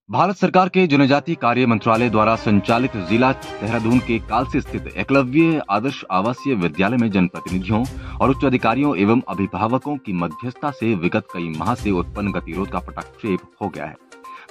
भारत सरकार के जनजातीय कार्य मंत्रालय द्वारा संचालित जिला देहरादून के कालसी स्थित एकलव्य आदर्श आवासीय विद्यालय में जनप्रतिनिधियों और उच्च अधिकारियों एवं अभिभावकों की मध्यस्थता से विगत कई माह से उत्पन्न गतिरोध का पटाक्षेप हो गया है।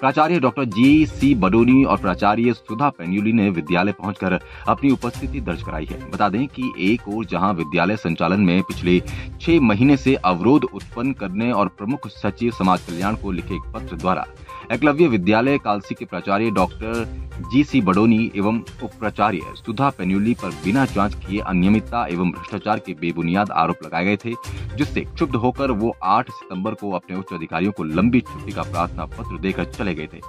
प्राचार्य डॉक्टर जी.सी. बडोनी और प्राचार्य सुधा पेन्युली ने विद्यालय पहुंचकर अपनी उपस्थिति दर्ज कराई है। बता दें कि एक ओर जहां विद्यालय संचालन में पिछले 6 महीने से अवरोध उत्पन्न करने और प्रमुख सचिव समाज कल्याण को लिखे एक पत्र द्वारा एकलव्य विद्यालय कालसी के प्राचार्य डॉक्टर जी.सी. बडोनी एवं उप प्राचार्य सुधा पेन्युली पर बिना जांच किए अनियमितता एवं भ्रष्टाचार के बेबुनियाद आरोप लगाए गए थे, जिससे क्षुब्ध होकर वो 8 सितंबर को अपने उच्च अधिकारियों को लंबी छुट्टी का प्रार्थना पत्र देकर चले गए थे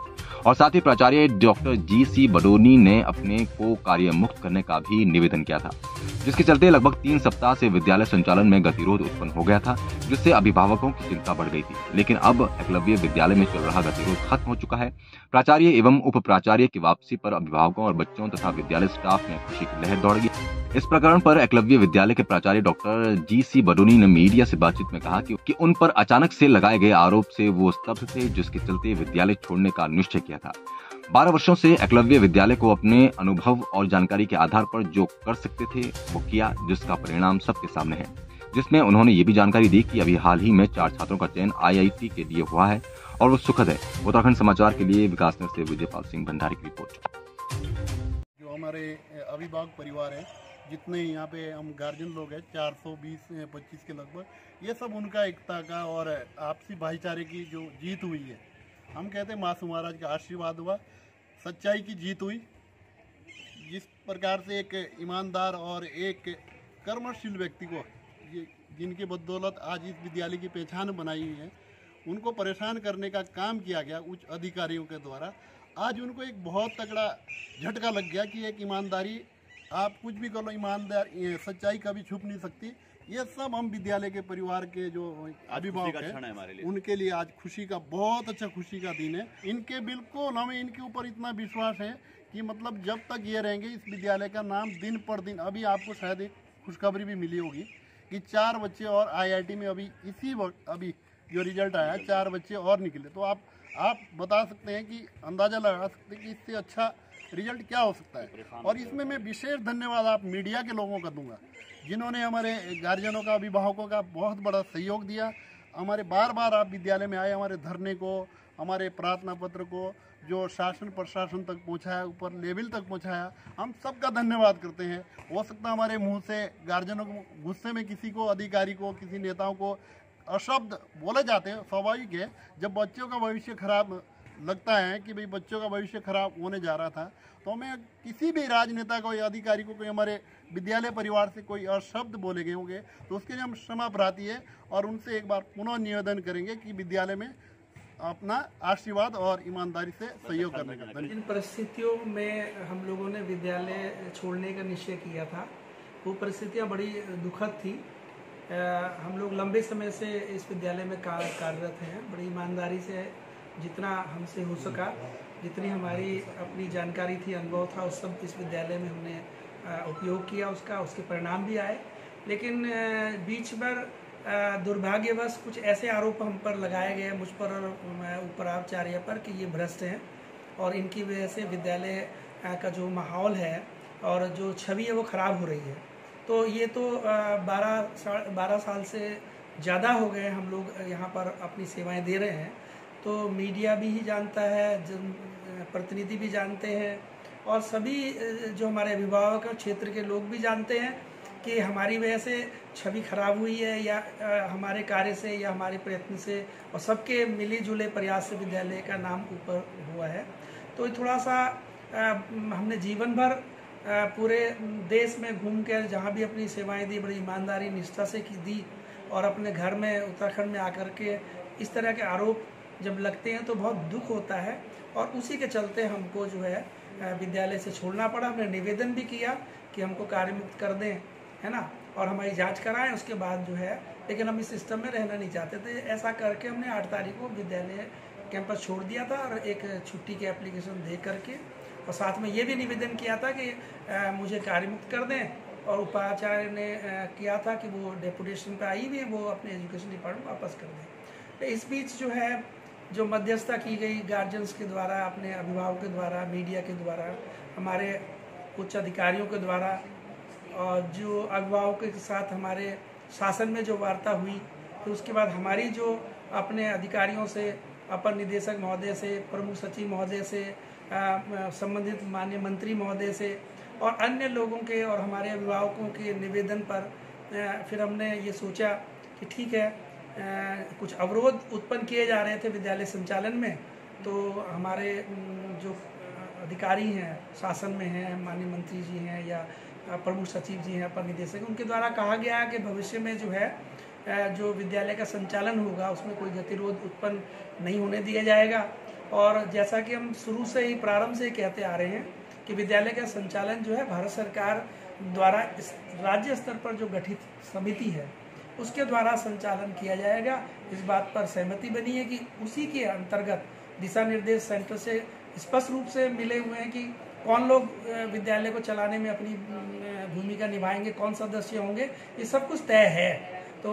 और साथ ही प्राचार्य डॉक्टर जी.सी. बडोनी ने अपने को कार्य मुक्त करने का भी निवेदन किया था, जिसके चलते लगभग 3 सप्ताह से विद्यालय संचालन में गतिरोध उत्पन्न हो गया था, जिससे अभिभावकों की चिंता बढ़ गई थी। लेकिन अब एकलव्य विद्यालय में चल रहा गतिरोध खत्म हो चुका है। प्राचार्य एवं उप प्राचार्य की वापसी पर अभिभावकों और बच्चों तथा विद्यालय स्टाफ में खुशी की लहर दौड़ गई। इस प्रकरण पर एकलव्य विद्यालय के प्राचार्य डॉक्टर जी.सी. बडोनी ने मीडिया से बातचीत में कहा कि उन पर अचानक से लगाए गए आरोप से वो स्तब्ध थे, जिसके चलते विद्यालय छोड़ने का निश्चय किया था। 12 वर्षों से एकलव्य विद्यालय को अपने अनुभव और जानकारी के आधार पर जो कर सकते थे वो किया, जिसका परिणाम सबके सामने है। जिसमें उन्होंने ये भी जानकारी दी कि अभी हाल ही में 4 छात्रों का चयन IIT के लिए हुआ है और वो सुखद है। उत्तराखंड समाचार के लिए विकास नगर से विजयपाल सिंह भंडारी की रिपोर्ट। जो हमारे अभिभावक परिवार है, जितने यहाँ पे हम गार्जियन लोग हैं 420-25 के लगभग, ये सब उनका एकता का और आपसी भाईचारे की जो जीत हुई है। हम कहते हैं मासूम महाराज का आशीर्वाद हुआ, सच्चाई की जीत हुई। जिस प्रकार से एक ईमानदार और एक कर्मशील व्यक्ति को जिनके बदौलत आज इस विद्यालय की पहचान बनाई हुई है, उनको परेशान करने का काम किया गया उच्च अधिकारियों के द्वारा, आज उनको एक बहुत तगड़ा झटका लग गया कि एक ईमानदारी, आप कुछ भी कर लो, ईमानदार सच्चाई कभी छुप नहीं सकती। ये सब हम विद्यालय के परिवार के जो अभिभावक हैं उनके लिए आज खुशी का, बहुत अच्छा खुशी का दिन है। इनके बिल्कुल हमें इनके ऊपर इतना विश्वास है कि मतलब जब तक ये रहेंगे इस विद्यालय का नाम दिन पर दिन, अभी आपको शायद एक खुशखबरी भी मिली होगी कि 4 बच्चे और IIT में अभी इसी वक्त अभी जो रिजल्ट आया 4 बच्चे और निकले। तो आप बता सकते हैं कि अंदाज़ा लगा सकते हैं कि इससे अच्छा रिजल्ट क्या हो सकता है। और इसमें मैं विशेष धन्यवाद आप मीडिया के लोगों का दूंगा, जिन्होंने हमारे गार्जियनों का, अभिभावकों का बहुत बड़ा सहयोग दिया। हमारे बार आप विद्यालय में आए, हमारे धरने को, हमारे प्रार्थना पत्र को जो शासन प्रशासन तक पहुंचाया, ऊपर लेवल तक पहुंचाया, हम सबका धन्यवाद करते हैं। हो सकता है हमारे मुंह से गार्जियनों को गुस्से में किसी को, अधिकारी को, किसी नेताओं को अशब्द बोले जाते हैं, स्वाभाविक है। जब बच्चों का भविष्य खराब लगता है कि भाई बच्चों का भविष्य खराब होने जा रहा था, तो हमें किसी भी राजनेता को या अधिकारी को, कोई हमारे विद्यालय परिवार से कोई अशब्द बोले गए होंगे तो उसके लिए हम क्षमा प्रार्थी है और उनसे एक बार पुनः निवेदन करेंगे कि विद्यालय में अपना आशीर्वाद और ईमानदारी से सहयोग करने का। जिन परिस्थितियों में हम लोगों ने विद्यालय छोड़ने का निश्चय किया था, वो परिस्थितियाँ बड़ी दुखद थी। हम लोग लंबे समय से इस विद्यालय में कार्यरत हैं। बड़ी ईमानदारी से जितना हमसे हो सका, जितनी हमारी अपनी जानकारी थी, अनुभव था, उस सब इस विद्यालय में हमने उपयोग किया, उसके परिणाम भी आए। लेकिन बीच पर दुर्भाग्यवश कुछ ऐसे आरोप हम पर लगाए गए, मुझ पर और उपराचार्य पर, कि ये भ्रष्ट हैं और इनकी वजह से विद्यालय का जो माहौल है और जो छवि है वो ख़राब हो रही है। तो ये तो 12 साल से ज़्यादा हो गए हम लोग यहाँ पर अपनी सेवाएं दे रहे हैं। तो मीडिया भी ही जानता है, जन प्रतिनिधि भी जानते हैं और सभी जो हमारे अभिभावक हैं, क्षेत्र के लोग भी जानते हैं कि हमारी वजह से छवि खराब हुई है या हमारे कार्य से या हमारे प्रयत्न से और सबके मिले जुले प्रयास से विद्यालय का नाम ऊपर हुआ है। तो थोड़ा सा हमने जीवन भर पूरे देश में घूम कर जहाँ भी अपनी सेवाएं दी, बड़ी ईमानदारी निष्ठा से दी, और अपने घर में उत्तराखंड में आकर के इस तरह के आरोप जब लगते हैं तो बहुत दुख होता है और उसी के चलते हमको जो है विद्यालय से छोड़ना पड़ा। हमने निवेदन भी किया कि हमको कार्य मुक्त कर दें, है ना, और हमारी जांच कराएं उसके बाद जो है, लेकिन हम इस सिस्टम में रहना नहीं चाहते थे। ऐसा करके हमने 8 तारीख को विद्यालय कैंपस छोड़ दिया था और एक छुट्टी की एप्लीकेशन दे करके, और साथ में ये भी निवेदन किया था कि मुझे कार्य मुक्त कर दें, और उपाचार्य ने किया था कि वो डेपुटेशन पे आई हुई है, वो अपने एजुकेशन डिपार्टमेंट वापस कर दें। तो इस बीच जो है जो मध्यस्थता की गई गार्जियंस के द्वारा, अपने अभिभावकों के द्वारा, मीडिया के द्वारा, हमारे उच्च अधिकारियों के द्वारा, और जो अभिभावकों के साथ हमारे शासन में जो वार्ता हुई, तो उसके बाद हमारी जो अपने अधिकारियों से, अपर निदेशक महोदय से, प्रमुख सचिव महोदय से, संबंधित माननीय मंत्री महोदय से और अन्य लोगों के और हमारे अभिभावकों के निवेदन पर फिर हमने ये सोचा कि ठीक है, कुछ अवरोध उत्पन्न किए जा रहे थे विद्यालय संचालन में। तो हमारे जो अधिकारी हैं, शासन में हैं, माननीय मंत्री जी हैं या प्रमुख सचिव जी हैं, अपर निदेशक, उनके द्वारा कहा गया कि भविष्य में जो है जो विद्यालय का संचालन होगा उसमें कोई गतिरोध उत्पन्न नहीं होने दिया जाएगा। और जैसा कि हम शुरू से ही प्रारंभ से कहते आ रहे हैं कि विद्यालय का संचालन जो है भारत सरकार द्वारा इस राज्य स्तर पर जो गठित समिति है उसके द्वारा संचालन किया जाएगा। इस बात पर सहमति बनी है कि उसी के अंतर्गत दिशा निर्देश सेंटर से स्पष्ट रूप से मिले हुए हैं कि कौन लोग विद्यालय को चलाने में अपनी भूमिका निभाएंगे, कौन सदस्य होंगे, ये सब कुछ तय है। तो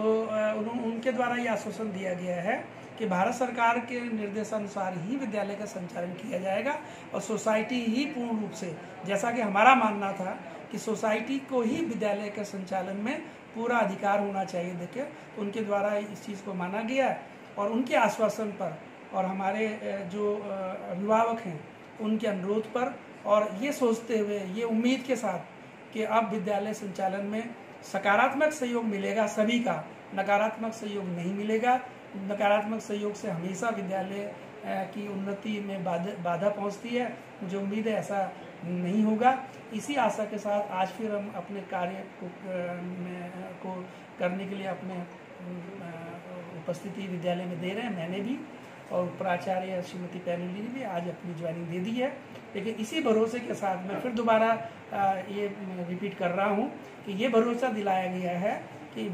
उनके द्वारा ये आश्वासन दिया गया है कि भारत सरकार के निर्देशानुसार ही विद्यालय का संचालन किया जाएगा और सोसाइटी ही पूर्ण रूप से, जैसा कि हमारा मानना था कि सोसाइटी को ही विद्यालय के संचालन में पूरा अधिकार होना चाहिए, देखिए तो उनके द्वारा इस चीज़ को माना गया है। और उनके आश्वासन पर और हमारे जो अभिभावक हैं उनके अनुरोध पर और ये सोचते हुए, ये उम्मीद के साथ कि अब विद्यालय संचालन में सकारात्मक सहयोग मिलेगा सभी का, नकारात्मक सहयोग नहीं मिलेगा। नकारात्मक सहयोग से हमेशा विद्यालय की उन्नति में बाधा पहुंचती है। मुझे उम्मीद है ऐसा नहीं होगा। इसी आशा के साथ आज फिर हम अपने कार्य को करने के लिए अपने उपस्थिति विद्यालय में दे रहे हैं। मैंने भी और प्राचार्य श्रीमती पैनुली ने भी आज अपनी ज्वाइनिंग दे दी है। लेकिन इसी भरोसे के साथ मैं फिर दोबारा ये रिपीट कर रहा हूँ कि ये भरोसा दिलाया गया है कि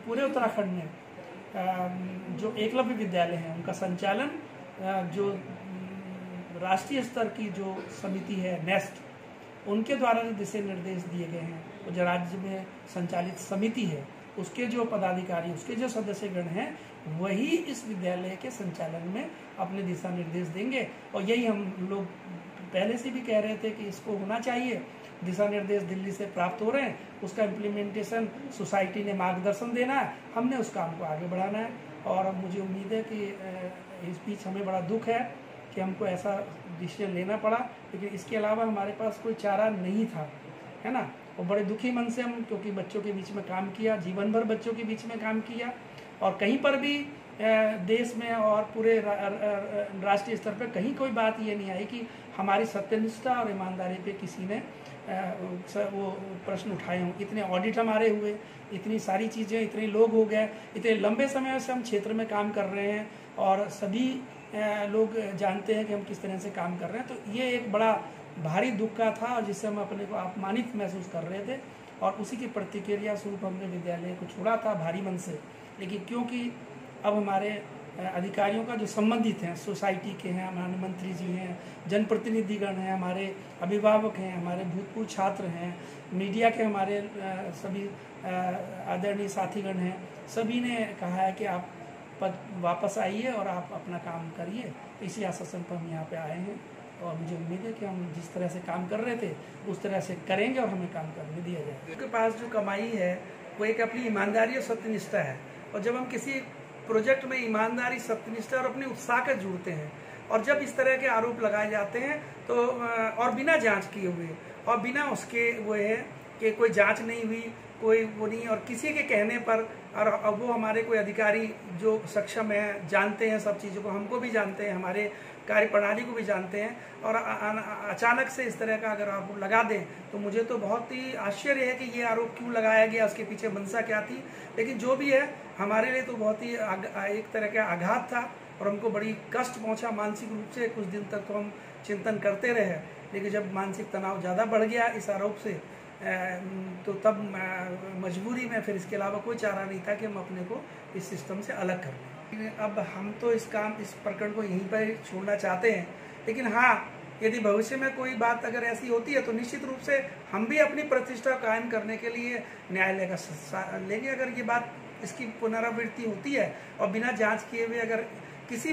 पूरे उत्तराखंड में जो एकलव्य विद्यालय हैं उनका संचालन जो राष्ट्रीय स्तर की जो समिति है नेस्ट, उनके द्वारा जो दिशा निर्देश दिए गए हैं, वो जो राज्य में संचालित समिति है उसके जो पदाधिकारी, उसके जो सदस्यगण हैं, वही इस विद्यालय के संचालन में अपने दिशा निर्देश देंगे। और यही हम लोग पहले से भी कह रहे थे कि इसको होना चाहिए। दिशा निर्देश दिल्ली से प्राप्त हो रहे हैं, उसका इम्प्लीमेंटेशन सोसाइटी ने मार्गदर्शन देना है, हमने उस काम को आगे बढ़ाना है। और मुझे उम्मीद है कि इस बीच हमें बड़ा दुख है कि हमको ऐसा डिसीजन लेना पड़ा, लेकिन इसके अलावा हमारे पास कोई चारा नहीं था, है ना। और बड़े दुखी मन से हम, क्योंकि बच्चों के बीच में काम किया, जीवन भर बच्चों के बीच में काम किया, और कहीं पर भी देश में और पूरे राष्ट्रीय स्तर पर कहीं कोई बात ये नहीं आई कि हमारी सत्यनिष्ठा और ईमानदारी पे किसी ने वो प्रश्न उठाए हों। इतने ऑडिट हमारे हुए, इतनी सारी चीज़ें, इतने लोग हो गए, इतने लंबे समय से हम क्षेत्र में काम कर रहे हैं और सभी लोग जानते हैं कि हम किस तरह से काम कर रहे हैं। तो ये एक बड़ा भारी दुख का था और जिससे हम अपने को अपमानित महसूस कर रहे थे, और उसी की प्रतिक्रिया स्वरूप हमने विद्यालय को छोड़ा था भारी मन से। लेकिन क्योंकि अब हमारे अधिकारियों का जो संबंधित हैं, सोसाइटी के हैं, हमारे मंत्री जी हैं, जनप्रतिनिधिगण हैं, हमारे अभिभावक हैं, हमारे भूतपूर्व छात्र हैं, मीडिया के हमारे सभी आदरणीय साथीगण हैं, सभी ने कहा है कि आप वापस आइए और आप अपना काम करिए। इसी आश्वासन पर हम यहाँ पे आए हैं और मुझे उम्मीद है कि हम जिस तरह से काम कर रहे थे उस तरह से करेंगे और हमें काम करने दिया जाएगा। उनके पास जो कमाई है वो एक अपनी ईमानदारी और सत्यनिष्ठा है, और जब हम किसी प्रोजेक्ट में ईमानदारी, सत्यनिष्ठा और अपने उत्साह के जुड़ते हैं, और जब इस तरह के आरोप लगाए जाते हैं तो और बिना जांच किए हुए और बिना उसके वो है कि कोई जांच नहीं हुई, कोई वो नहीं, और किसी के कहने पर, और वो हमारे कोई अधिकारी जो सक्षम है, जानते हैं सब चीज़ों को, हमको भी जानते हैं, हमारे कार्य प्रणाली को भी जानते हैं, और अचानक से इस तरह का अगर आरोप लगा दें तो मुझे तो बहुत ही आश्चर्य है कि ये आरोप क्यों लगाया गया, उसके पीछे मंशा क्या थी। लेकिन जो भी है, हमारे लिए तो बहुत ही एक तरह का आघात था और हमको बड़ी कष्ट पहुंचा मानसिक रूप से। कुछ दिन तक तो हम चिंतन करते रहे, लेकिन जब मानसिक तनाव ज़्यादा बढ़ गया इस आरोप से, तो तब मजबूरी में फिर इसके अलावा कोई चारा नहीं था कि हम अपने को इस सिस्टम से अलग कर लें। अब हम तो इस प्रकरण को यहीं पर छोड़ना चाहते हैं, लेकिन हाँ, यदि भविष्य में कोई बात अगर ऐसी होती है तो निश्चित रूप से हम भी अपनी प्रतिष्ठा कायम करने के लिए न्यायालय का सहारा लेंगे। अगर ये बात, इसकी पुनरावृत्ति होती है और बिना जांच किए हुए अगर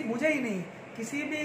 मुझे ही नहीं, किसी भी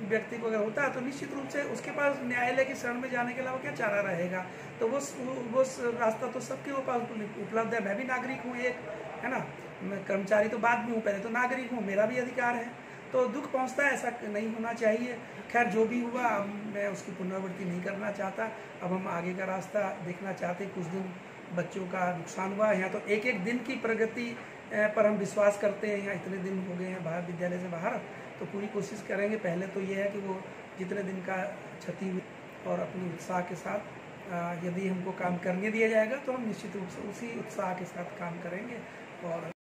व्यक्ति को अगर होता है तो निश्चित रूप से उसके पास न्यायालय की शरण में जाने के अलावा क्या चारा रहेगा। तो वो रास्ता तो सबके पास उपलब्ध है। मैं भी नागरिक हूँ एक, है ना, मैं कर्मचारी तो बाद में हूँ, पहले तो नागरिक हूँ, मेरा भी अधिकार है। तो दुख पहुँचता है, ऐसा नहीं होना चाहिए। खैर जो भी हुआ, मैं उसकी पुनरावृत्ति नहीं करना चाहता। अब हम आगे का रास्ता देखना चाहते। कुछ दिन बच्चों का नुकसान हुआ, यहाँ तो एक एक दिन की प्रगति पर हम विश्वास करते हैं। यहाँ इतने दिन हो गए हैं बाहर, विद्यालय से बाहर, तो पूरी कोशिश करेंगे। पहले तो ये है कि वो जितने दिन का क्षति हुई और अपने उत्साह के साथ यदि हमको काम करने दिया जाएगा तो हम निश्चित रूप से उसी उत्साह के साथ काम करेंगे। और